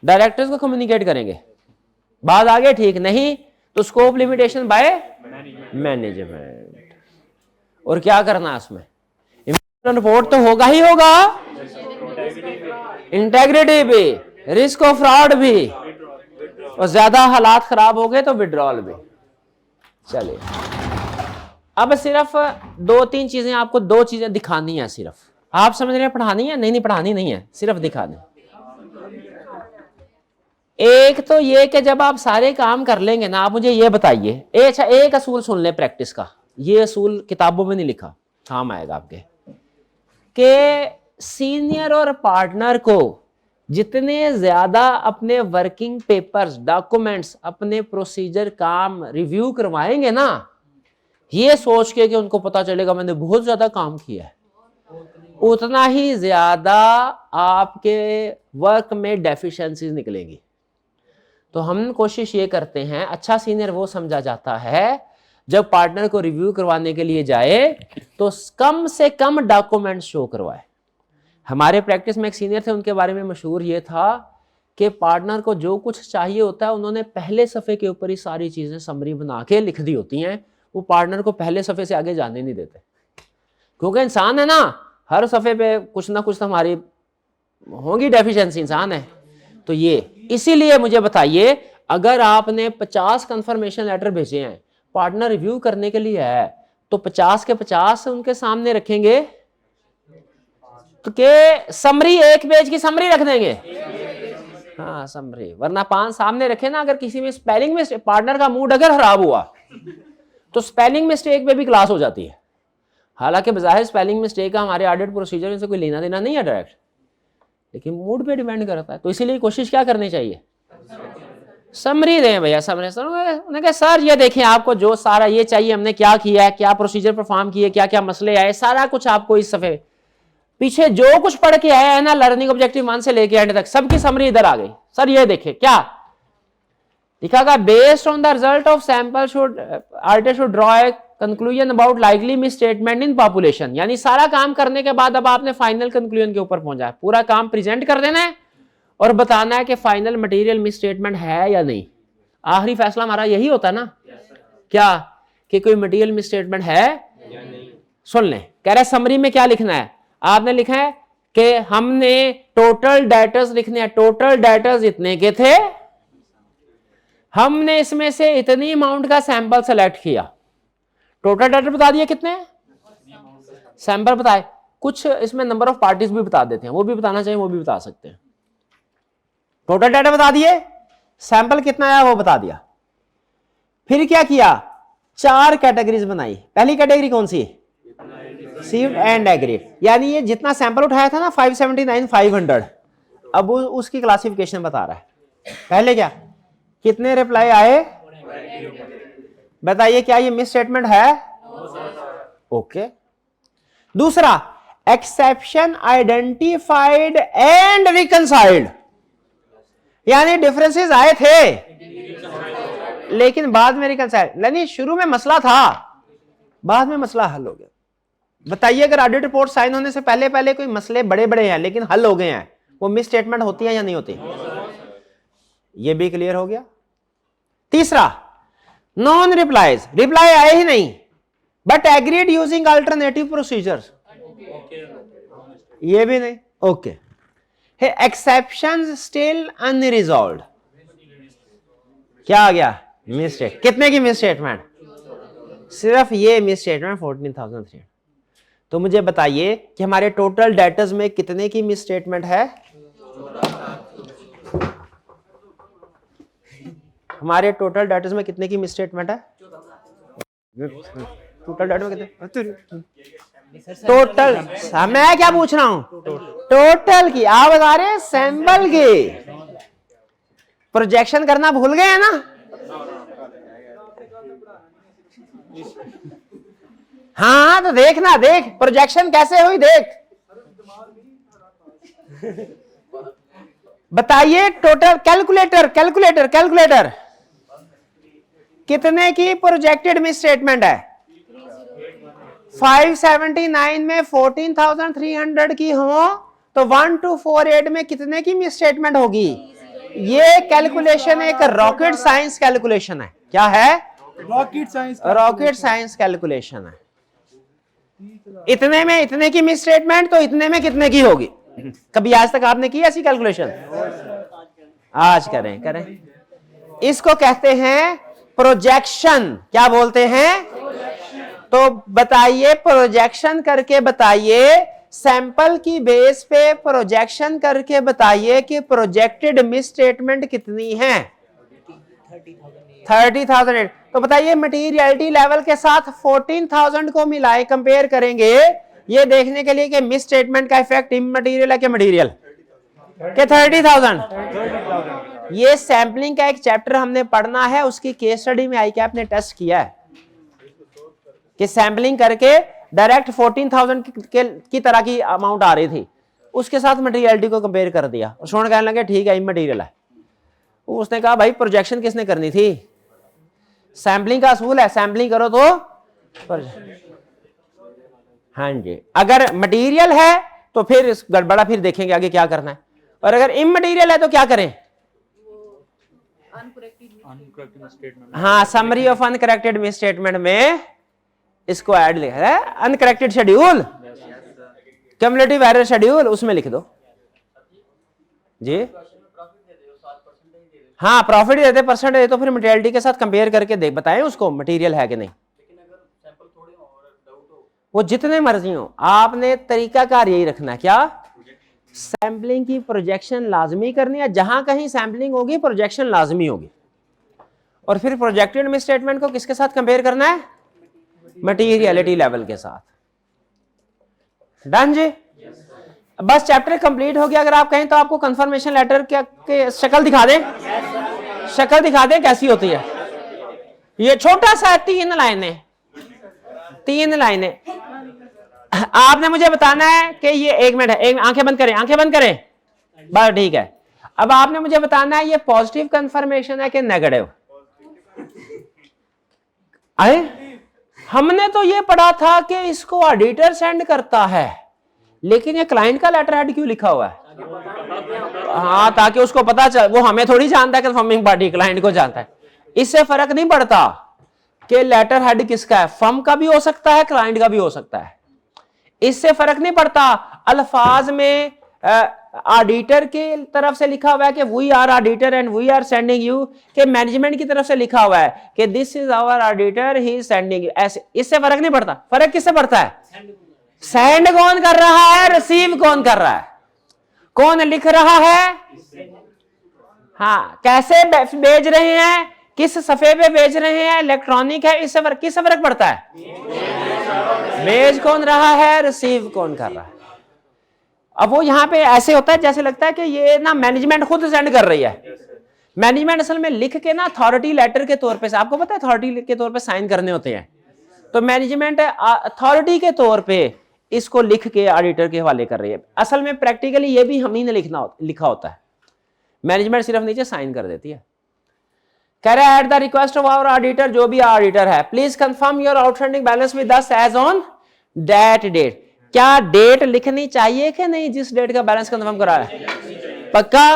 S1: डायरेक्टर्स को कम्युनिकेट करेंगे, बात आगे ठीक नहीं तो स्कोप लिमिटेशन बाय मैनेजमेंट। और क्या करना है उसमें? इंपैक्ट ऑन रिपोर्ट तो होगा ही होगा, इंटेग्रिटी भी, रिस्क ऑफ फ्रॉड भी, और ज्यादा हालात खराब हो गए तो विड्रॉल भी। चलिए अब सिर्फ 2-3 चीजें, आपको 2 चीजें दिखानी है सिर्फ, आप समझ रहे हैं पढ़ानी है? नहीं पढ़ानी नहीं है, सिर्फ दिखानी। एक तो ये कि जब आप सारे काम कर लेंगे ना, आप मुझे ये बताइए, अच्छा एक असूल सुन ले प्रैक्टिस का, ये असूल किताबों में नहीं लिखा, काम आएगा आपके, कि सीनियर और पार्टनर को जितने ज्यादा अपने वर्किंग पेपर्स, डॉक्यूमेंट्स, अपने प्रोसीजर, काम रिव्यू करवाएंगे ना, ये सोच के कि उनको पता चलेगा मैंने बहुत ज्यादा काम किया है, उतना ही ज्यादा आपके वर्क में डेफिशिएंसीज निकलेंगी। तो हम कोशिश ये करते हैं, अच्छा सीनियर वो समझा जाता है जब पार्टनर को रिव्यू करवाने के लिए जाए तो कम से कम डॉक्यूमेंट शो करवाए। हमारे प्रैक्टिस में एक सीनियर थे, उनके बारे में मशहूर ये था
S2: कि पार्टनर को जो कुछ चाहिए होता है उन्होंने पहले सफ़े के ऊपर ही सारी चीज़ें समरी बना के लिख दी होती हैं, वो पार्टनर को पहले सफ़े से आगे जाने नहीं देते, क्योंकि इंसान है ना, हर सफ़े पे कुछ ना कुछ हमारी होगी डेफिशिएंसी, इंसान है। तो ये इसीलिए मुझे बताइए, अगर आपने 50 कंफर्मेशन लेटर भेजे हैं, पार्टनर रिव्यू करने के लिए है, तो 50 के 50 उनके सामने रखेंगे तो के समरी, एक पेज की समरी रख देंगे, हाँ समरी, वरना 5 सामने रखे ना, अगर किसी में स्पेलिंग में पार्टनर का मूड अगर खराब हुआ तो स्पेलिंग मिस्टेक पे भी क्लास हो जाती है। हालांकि बजाय स्पेलिंग मिस्टेक का हमारे ऑडिट प्रोसीजर से कोई लेना देना नहीं है डायरेक्ट, लेकिन मूड पे डिपेंड करता है। तो इसीलिए कोशिश क्या करनी चाहिए, समरी दें भैया, समरी। उन्होंने कहा सर ये देखें, आपको जो सारा ये चाहिए, हमने क्या किया है, क्या प्रोसीजर परफॉर्म किए, क्या क्या मसले आए, सारा कुछ आपको इस सफ़े पीछे जो कुछ पढ़ के आया है ना, लर्निंग ऑब्जेक्टिव 1 से लेके एंड तक सबकी समरी इधर आ गई। सर ये देखें क्या लिखा गया, based on the result of sample should artist should draw a conclusion about likely misstatement in population. यानी सारा काम करने के बाद अब आपने फाइनल कंक्लूजन के ऊपर पहुंचा है, पूरा काम प्रेजेंट कर देना है और बताना है कि फाइनल मटेरियल मिसस्टेटमेंट है या नहीं। आखिरी फैसला हमारा यही होता है ना, क्या कि कोई मटेरियल मिसस्टेटमेंट है या नहीं। सुन लें, कह रहे समरी में क्या लिखना है, आपने लिखा है कि हमने टोटल डेटर्स लिखने हैं, टोटल डेटर्स इतने के थे, हमने इसमें से इतनी अमाउंट का सैंपल सेलेक्ट किया। टोटल डेटर बता दिए कितने, सैंपल बताए, कुछ इसमें नंबर ऑफ पार्टीज भी बता देते हैं, वो भी बताना चाहिए, वो भी बता सकते हैं। टोटल डेटा बता दिए, सैंपल कितना आया वो बता दिया। फिर क्या किया, 4 कैटेगरीज बनाई। पहली कैटेगरी कौन सी, रिसीव्ड एंड एग्रीड, यानी ये जितना सैंपल उठाया था ना 579 500, अब उसकी क्लासिफिकेशन बता रहा है। पहले क्या, कितने रिप्लाई आए, बताइए क्या ये मिस स्टेटमेंट है, ओके। दूसरा, एक्सेप्शन आइडेंटिफाइड एंड रिकंसाइल्ड, यानी डिफरेंसेस आए थे लेकिन बाद में रिकंसाइल्ड, यानी शुरू में मसला था, बाद में मसला हल हो गया। बताइए अगर ऑडिट रिपोर्ट साइन होने से पहले पहले कोई मसले बड़े बड़े हैं लेकिन हल हो गए हैं, वो मिस स्टेटमेंट होती है या नहीं होती, ये भी क्लियर हो गया। तीसरा, नॉन रिप्लाईज, रिप्लाई आए ही नहीं but agreed using alternative procedures, ये भी नहीं, ओके। एक्सेप्शंस स्टिल अनरिजॉल्व्ड, क्या आ गया, मिस स्टेटमेंट। कितने की मिस स्टेटमेंट, सिर्फ ये मिस स्टेटमेंट 14,300। तो मुझे बताइए कि हमारे टोटल डेटर्स में कितने की मिस स्टेटमेंट है, हमारे टोटल डेटर्स में कितने की मिस स्टेटमेंट है, टोटल डेटा में कितने, टोटल, मैं क्या पूछ रहा हूं, टोटल की, आप बता रहे हैं सैंपल की। प्रोजेक्शन करना भूल गए हैं ना, हाँ तो देखना, देख प्रोजेक्शन कैसे हुई, देख बताइए टोटल, कैलकुलेटर कैलकुलेटर कैलकुलेटर, कितने की प्रोजेक्टेड मिस स्टेटमेंट है, 579 में 14,300 की हो तो 1248 में कितने की मिस स्टेटमेंट होगी। ये कैलकुलेशन एक रॉकेट साइंस कैलकुलेशन है, क्या है, रॉकेट साइंस कैलकुलेशन है। इतने में इतने की मिस स्टेटमेंट तो इतने में कितने की होगी। कभी आज तक आपने की ऐसी कैलकुलेशन, आज करें करें। इसको कहते हैं प्रोजेक्शन, क्या बोलते हैं, तो बताइए प्रोजेक्शन करके बताइए, सैंपल की बेस पे प्रोजेक्शन करके बताइए कि प्रोजेक्टेड मिस स्टेटमेंट कितनी है, 30,000। तो बताइए मटेरियलिटी लेवल के साथ 14,000 को मिलाए कंपेयर करेंगे, ये देखने के लिए कि मिस स्टेटमेंट का इफेक्ट इमटेरियल है कि मटेरियल, के 30,000। ये सैंपलिंग का एक चैप्टर हमने पढ़ना है, उसकी केस स्टडी में आईकैप ने टेस्ट किया है कि सैंपलिंग करके डायरेक्ट 14,000 की तरह की अमाउंट आ रही थी, उसके साथ मटेरियलिटी को कंपेयर कर दिया, सोन कहने लगे ठीक है इमटेरियल है। उसने कहा भाई प्रोजेक्शन किसने करनी थी, सैंपलिंग का असूल है, सैंपलिंग करो तो, हाँ जी। अगर मटेरियल है तो फिर गड़बड़ा, फिर देखेंगे आगे क्या करना है, और अगर इमटेरियल है तो क्या करें,
S3: अनकरेक्टेड स्टेटमेंट।
S1: हाँ, summary of uncorrected miss statement में इसको ऐड लिखा है, uncorrected schedule, cumulative error schedule, उसमें लिख दो जी। हाँ, प्रॉफिट देते, परसेंट देते, तो फिर मटेरियलिटी के साथ कंपेयर करके देख बताएं उसको मटेरियल है कि नहीं। वो जितने मर्जी हो, आपने तरीकाकार यही रखना है, क्या सैंपलिंग की प्रोजेक्शन लाजमी करनी है, जहां कहीं सैंपलिंग होगी प्रोजेक्शन लाजमी होगी, और फिर प्रोजेक्टेड मिस स्टेटमेंट को किसके साथ कंपेयर करना है, मटीरियलिटी लेवल के साथ। डन जी। बस चैप्टर कंप्लीट हो गया। अगर आप कहें तो आपको कंफर्मेशन लेटर के शक्ल दिखा दें, शक्ल दिखा दें कैसी होती है। ये छोटा सा 3 लाइनें, 3 लाइनें। आपने मुझे बताना है कि ये 1 मिनट है, एक आंखें बंद करें, आंखें बंद करें, बस ठीक है। अब आपने मुझे बताना है ये पॉजिटिव कंफर्मेशन है कि नेगेटिव। आए, हमने तो ये पढ़ा था कि इसको ऑडिटर सेंड करता है, लेकिन ये क्लाइंट का लेटर हेड क्यों लिखा हुआ है? हाँ, ताकि उसको पता चल, वो हमें थोड़ी जानता है, कंफर्मिंग पार्टी क्लाइंट को जानता है। इससे फर्क नहीं पड़ता कि लेटर हेड किसका है, फर्म का भी हो सकता है, क्लाइंट का भी हो सकता है, इससे फर्क नहीं पड़ता। अल्फाज में ऑडिटर की तरफ से लिखा हुआ है कि we are auditor and we are sending you, कि मैनेजमेंट की तरफ से लिखा हुआ है कि this is our auditor, he is sending you, ऐसे, इससे फर्क नहीं पड़ता। फर्क किससे पड़ता है? सेंड कौन कर रहा है, रिसीव कौन कर रहा है, कौन लिख रहा है, हाँ, कैसे भेज रहे हैं, किस सफे पे भेज रहे हैं, इलेक्ट्रॉनिक है, इससे फर्क, किससे फर्क पड़ता है? भेज कौन रहा है, रिसीव कौन कर रहा है। अब वो यहां पे ऐसे होता है जैसे लगता है कि ये ना मैनेजमेंट खुद सेंड कर रही है। मैनेजमेंट असल में लिख के ना अथॉरिटी लेटर के तौर पे, आपको पता है अथॉरिटी के तौर पे साइन करने होते हैं, तो मैनेजमेंट अथॉरिटी के तौर पे इसको लिख के ऑडिटर के हवाले कर रही है। असल में प्रैक्टिकली ये भी हम ही ने लिखा होता है, मैनेजमेंट सिर्फ नीचे साइन कर देती है। कह रहा है at the request of our auditor, जो भी ऑडिटर है, please confirm your outstanding balance with us as on that date. क्या डेट लिखनी चाहिए कि नहीं, जिस डेट का बैलेंस कंफर्म करा है? पक्का?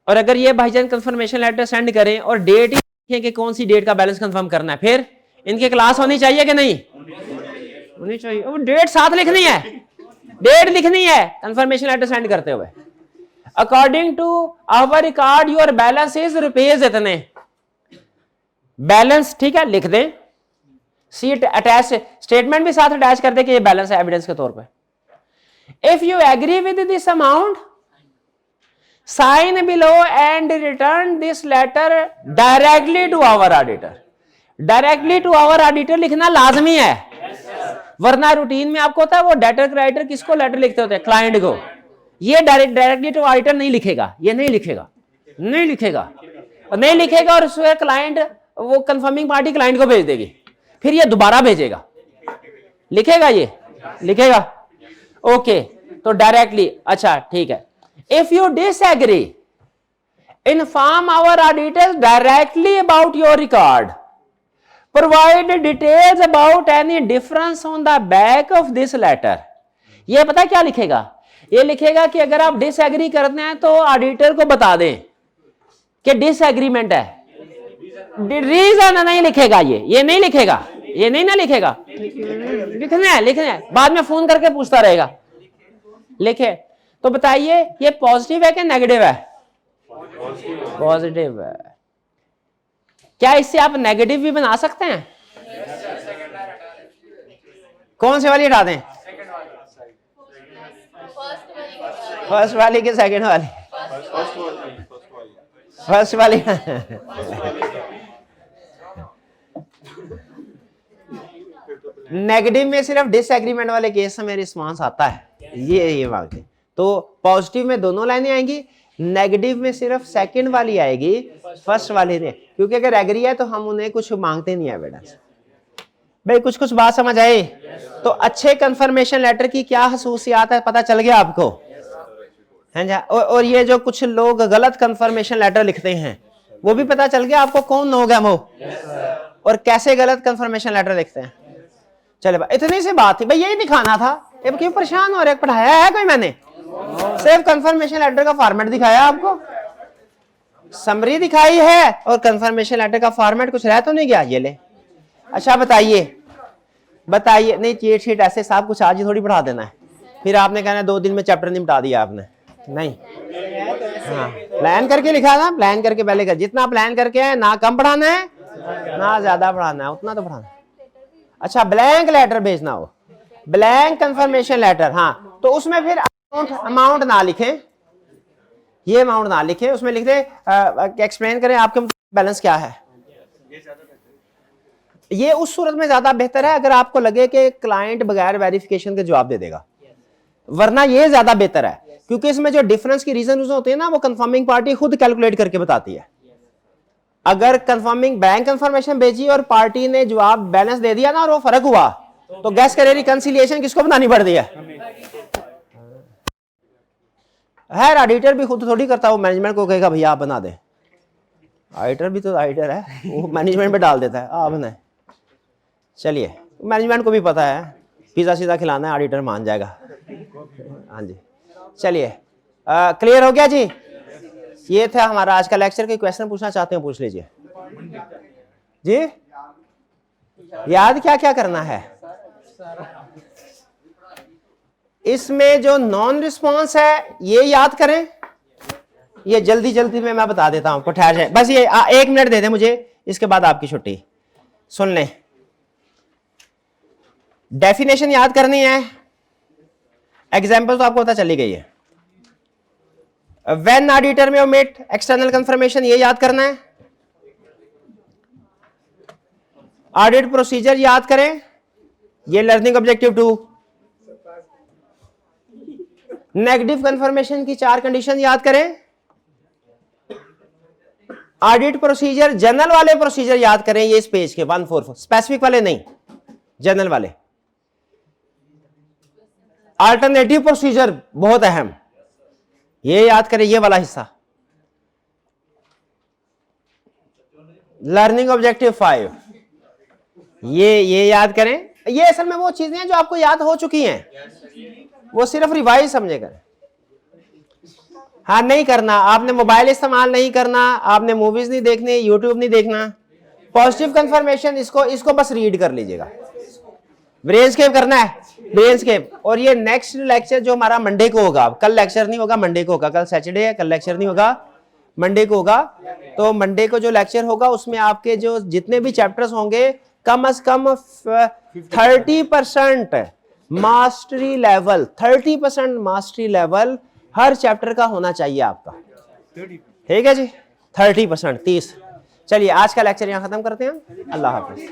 S1: और अगर ये भाईजान कंफर्मेशन लेटर सेंड करें और डेट ही लिखें कि कौन सी डेट का बैलेंस कंफर्म करना है, फिर इनकी क्लास होनी चाहिए कि नहीं होनी चाहिए? वो डेट साथ लिखनी है, डेट लिखनी है कंफर्मेशन लेटर सेंड करते हुए। According to our record your balance is rupees इतने, बैलेंस ठीक है लिख दें, सीट अटैच, स्टेटमेंट भी साथ अटैच कर दे कि ये बैलेंस है एविडेंस के तौर पे। If you agree with this amount, sign below and return this letter directly to our auditor. Directly to our auditor लिखना लाजमी है, वरना रूटीन में आपको होता है वो डेटर क्रेडिटर किसको लेटर लिखते होते हैं, क्लाइंट को। ये डायरेक्टली टू ऑडिटर नहीं लिखेगा, ये नहीं लिखेगा, नहीं लिखेगा, और नहीं लिखेगा, और उसमें क्लाइंट, वो कंफर्मिंग पार्टी क्लाइंट को भेज देगी, फिर ये दोबारा भेजेगा, लिखेगा, ये लिखेगा। ओके, तो डायरेक्टली, अच्छा ठीक है। If you disagree, inform our auditors directly about your record, provide details about any difference on the back of this letter. ये पता क्या लिखेगा? ये लिखेगा कि अगर आप डिसएग्री करते हैं तो ऑडिटर को बता दें कि डिसएग्रीमेंट है। रीजन नहीं लिखेगा, ये नहीं लिखेगा, ये नहीं ना लिखेगा, लिखना है, लिखना है, बाद में फोन करके पूछता रहेगा। लिखे तो बताइए ये पॉजिटिव है कि नेगेटिव है? पॉजिटिव है। क्या इससे आप नेगेटिव भी बना सकते हैं? कौन से वाली हटा दें, फर्स्ट वाली के सेकंड वाली? फर्स्ट वाली। नेगेटिव में सिर्फ डिसएग्रीमेंट वाले केस में रिस्पांस आता है, ये मांगते। तो पॉजिटिव में दोनों लाइनें आएंगी, नेगेटिव में सिर्फ सेकंड वाली आएगी, फर्स्ट वाली नहीं, क्योंकि अगर एग्री है तो हम उन्हें कुछ मांगते नहीं है एविडेंस। भाई कुछ बात समझ आए? तो अच्छे कंफर्मेशन लेटर की क्या खसूसियात है पता चल गया आपको, है ना? और ये जो कुछ लोग गलत कंफर्मेशन लेटर लिखते हैं वो भी पता चल गया आपको कौन लोग हैं वो, और कैसे गलत कंफर्मेशन लेटर लिखते हैं। चले भाई, इतनी सी बात थी भाई, यही दिखाना था। अब क्यों परेशान हो रहे, पढ़ाया है कोई मैंने? सिर्फ कंफर्मेशन लेटर का फॉर्मेट दिखाया आपको, समरी दिखाई है और कंफर्मेशन लेटर का फॉर्मेट कुछ रह तो नहीं गया, ये ले। अच्छा बताइए नहीं चीट शीट ऐसे साहब कुछ आज ही थोड़ी पढ़ा देना है, फिर आपने कहना 2 दिन में चैप्टर नहीं बता दिया आपने, नहीं। हाँ प्लान करके लिखा ना, प्लान करके पहले कर, जितना प्लान करके है ना कम पढ़ाना है ना ज्यादा पढ़ाना है, उतना तो पढ़ाना है। अच्छा ब्लैंक लेटर भेजना हो, ब्लैंक कंफर्मेशन लेटर, हाँ तो उसमें फिर अमाउंट ना लिखें, ये अमाउंट ना लिखें, उसमें लिख दे एक्सप्लेन करें आपके बैलेंस क्या है। ये उस सूरत में ज्यादा बेहतर है अगर आपको लगे कि क्लाइंट बगैर वेरिफिकेशन के जवाब दे देगा, वरना ये ज्यादा बेहतर है क्योंकि इसमें जो डिफरेंस की रीजन होते हैं ना वो कंफर्मिंग पार्टी खुद कैलकुलेट करके बताती है। अगर कंफर्मिंग बैंक कंफर्मेशन भेजी और पार्टी ने जवाब बैलेंस दे दिया ना और वो फर्क हुआ तो गैस करे रिकंसिलिएशन किसको बनानी पड़ती है? ऑडिटर भी खुद थोड़ी करता, वो मैनेजमेंट को कहेगा भैया आप बना दे। ऑडिटर भी तो ऑडिटर है, वो मैनेजमेंट पे डाल देता है आप बनाए। चलिए मैनेजमेंट को भी पता है पिज्जा सीधा खिलाना है, ऑडिटर मान जाएगा। हाँ जी चलिए क्लियर हो गया जी। ये था हमारा आज का लेक्चर। कोई क्वेश्चन पूछना चाहते हो पूछ लीजिए जी। याद क्या क्या करना है इसमें? जो नॉन रिस्पॉन्स है ये याद करें, ये जल्दी जल्दी में मैं बता देता हूं आपको, ठहर जाए बस, ये 1 मिनट दे दें मुझे, इसके बाद आपकी छुट्टी। सुन लें, डेफिनेशन याद करनी है, एग्जाम्पल तो आपको पता चली गई है। व्हेन ऑडिटर में ओमिट एक्सटर्नल कंफर्मेशन, ये याद करना है। ऑडिट प्रोसीजर याद करें, ये लर्निंग ऑब्जेक्टिव 2। नेगेटिव कंफर्मेशन की 4 कंडीशन याद करें। ऑडिट प्रोसीजर जनरल वाले प्रोसीजर याद करें, ये इस पेज के 144, स्पेसिफिक वाले नहीं, जनरल वाले। अल्टरनेटिव प्रोसीजर बहुत अहम, ये याद करें, ये वाला हिस्सा। लर्निंग ऑब्जेक्टिव 5, ये याद करें। ये असल में वो चीजें हैं जो आपको याद हो चुकी हैं, वो सिर्फ रिवाइज समझे करें। हाँ नहीं करना, आपने मोबाइल इस्तेमाल नहीं करना, आपने मूवीज नहीं देखनी, यूट्यूब नहीं देखना। पॉजिटिव कंफर्मेशन इसको बस रीड कर लीजिएगा, ब्रेनस्केप करना है, ब्रेनस्केप। और ये नेक्स्ट लेक्चर जो हमारा मंडे को होगा, कल लेक्चर नहीं होगा, मंडे को होगा, कल सैटरडे है, कल लेक्चर नहीं होगा, मंडे को होगा। तो मंडे को जो लेक्चर होगा उसमें आपके जो जितने भी चैप्टर्स होंगे कम से कम 30% मास्टरी लेवल, 30% मास्टरी लेवल हर चैप्टर का होना चाहिए आपका, ठीक है जी। 30%, 30। चलिए आज का लेक्चर यहाँ खत्म करते हैं, अल्लाह हाफिज।